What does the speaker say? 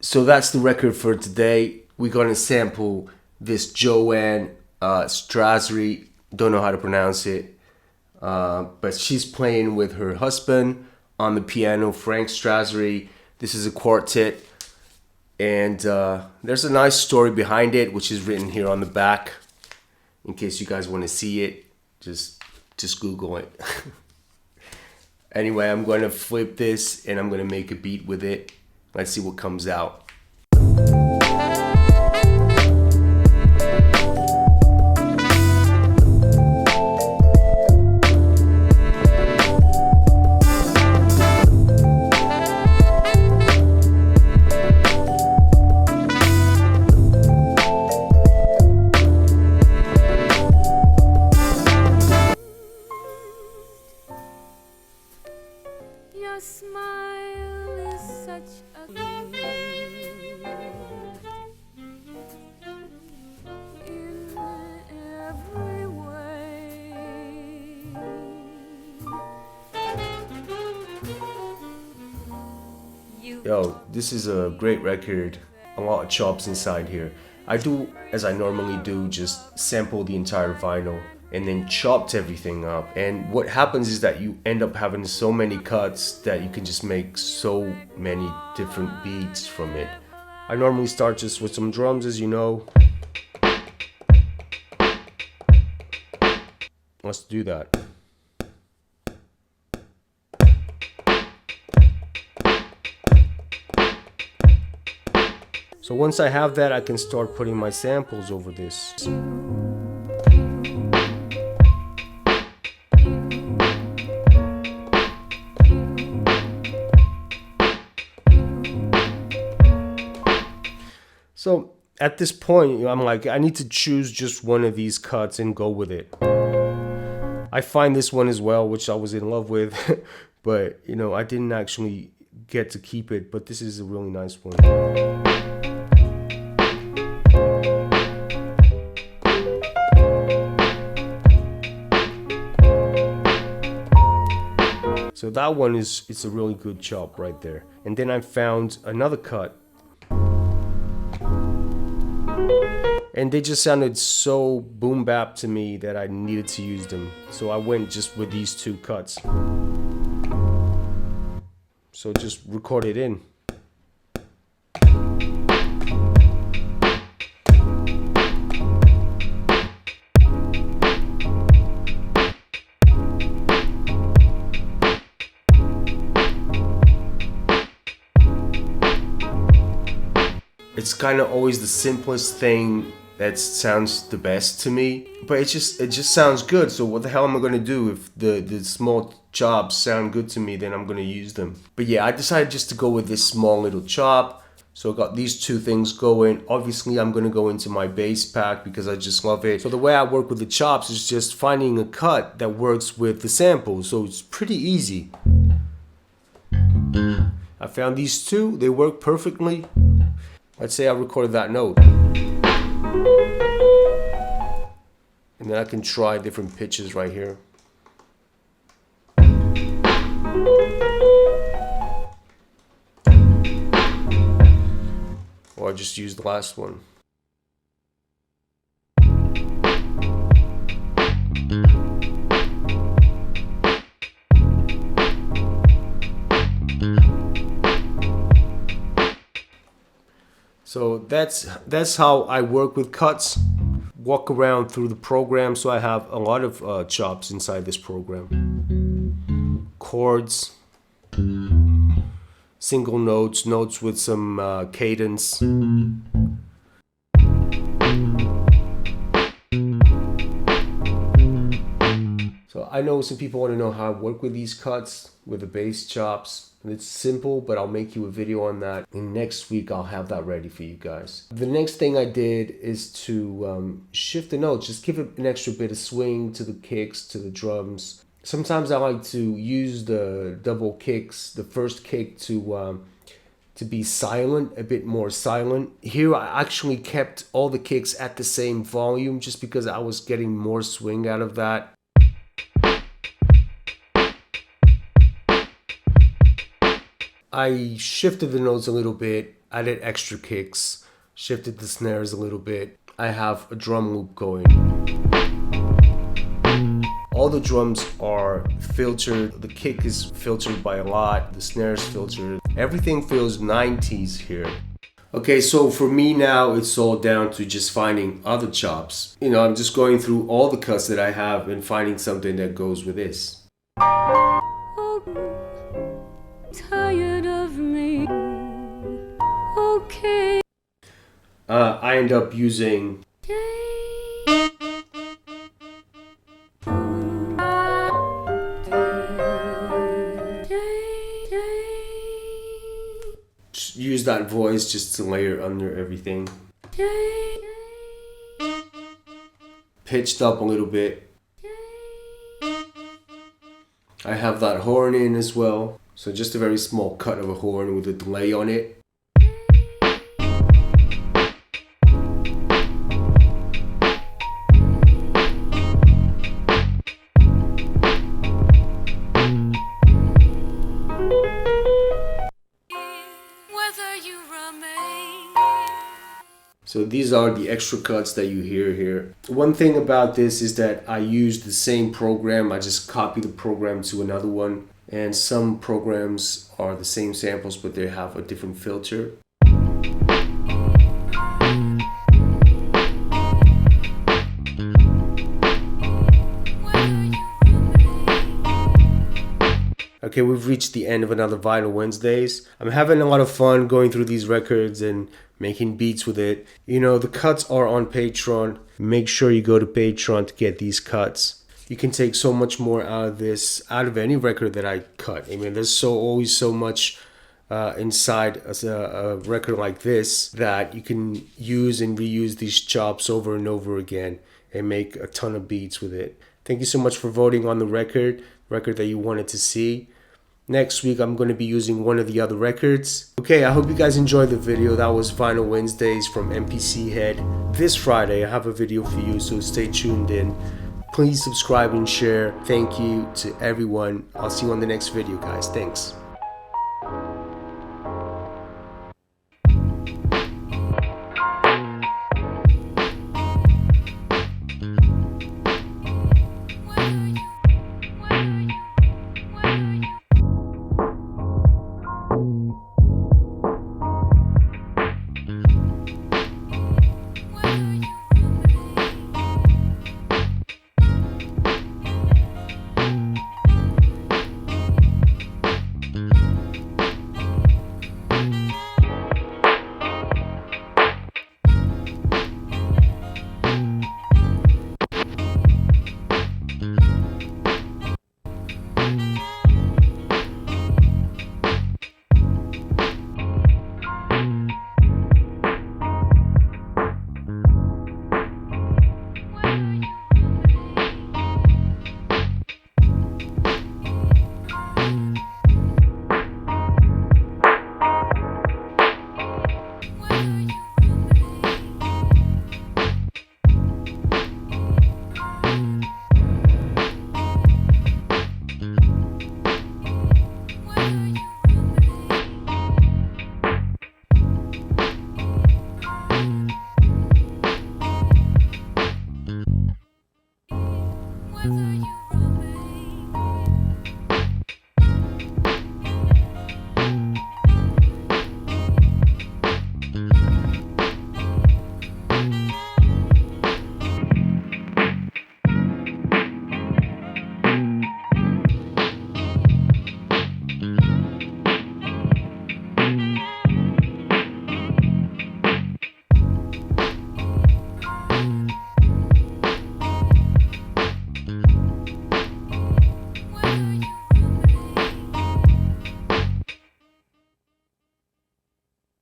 So that's the record for today. We're gonna sample this Joanne Strassery. Don't know how to pronounce it, but she's playing with her husband on the piano, Frank Strassery. This is a quartet, and there's a nice story behind it, which is written here on the back. In case you guys want to see it, just Google it. Anyway, I'm going to flip this and I'm going to make a beat with it. Let's see what comes out. Your smile is such a gift in every way. Yo, this is a great record. A lot of chops inside here. I do, as I normally do, just sample the entire vinyl and then chopped everything up. And what happens is that you end up having so many cuts that you can just make so many different beats from it. I normally start just with some drums, as you know. Let's do that. So once I have that, I can start putting my samples over this. So at this point, I'm like, I need to choose just one of these cuts and go with it. I find this one as well, which I was in love with, but you know, I didn't actually get to keep it, but this is a really nice one. So that one it's a really good chop right there. And then I found another cut. And they just sounded so boom bap to me that I needed to use them. So I went just with these two cuts. So just record it in. It's kind of always the simplest thing that sounds the best to me, but it just sounds good. So what the hell am I gonna do if the small chops sound good to me? Then I'm gonna use them. But yeah, I decided just to go with this small little chop. So I got these two things going. Obviously, I'm gonna go into my bass pack because I just love it. So the way I work with the chops is just finding a cut that works with the sample. So it's pretty easy. I found these two, they work perfectly. Let's say I recorded that note. And then I can try different pitches right here. Or I just use the last one. So that's how I work with cuts. Walk around through the program, so I have a lot of chops inside this program. Chords, single notes, notes with some cadence. So I know some people want to know how I work with these cuts with the bass chops. And it's simple, but I'll make you a video on that. And next week, I'll have that ready for you guys. The next thing I did is to shift the notes, just give it an extra bit of swing to the kicks, to the drums. Sometimes I like to use the double kicks, the first kick to be silent, a bit more silent. Here, I actually kept all the kicks at the same volume just because I was getting more swing out of that. I shifted the notes a little bit. added extra kicks, shifted the snares a little bit. I have a drum loop going. All the drums are filtered. The kick is filtered by a lot. The snare's filtered. Everything feels 90s here. Okay, so for me now, it's all down to just finding other chops. You know, I'm just going through all the cuts that I have and finding something that goes with this. Oh, tired of me. Okay. I end up using use that voice just to layer under everything. Pitched up a little bit. I have that horn in as well. So just a very small cut of a horn with a delay on it. So these are the extra cuts that you hear here. One thing about this is that I use the same program. I just copy the program to another one. And some programs are the same samples, but they have a different filter. Okay, we've reached the end of another Vinyl Wednesdays. I'm having a lot of fun going through these records and making beats with it. You know, the cuts are on Patreon. Make sure you go to Patreon to get these cuts. You can take so much more out of this, out of any record that I cut. I mean, there's always so much inside a record like this that you can use and reuse these chops over and over again and make a ton of beats with it. Thank you so much for voting on the record that you wanted to see. Next week, I'm going to be using one of the other records. Okay, I hope you guys enjoyed the video. That was Vinyl Wednesdays from MPC Head. This Friday, I have a video for you, so stay tuned in. Please subscribe and share. Thank you to everyone. I'll see you on the next video, guys. Thanks.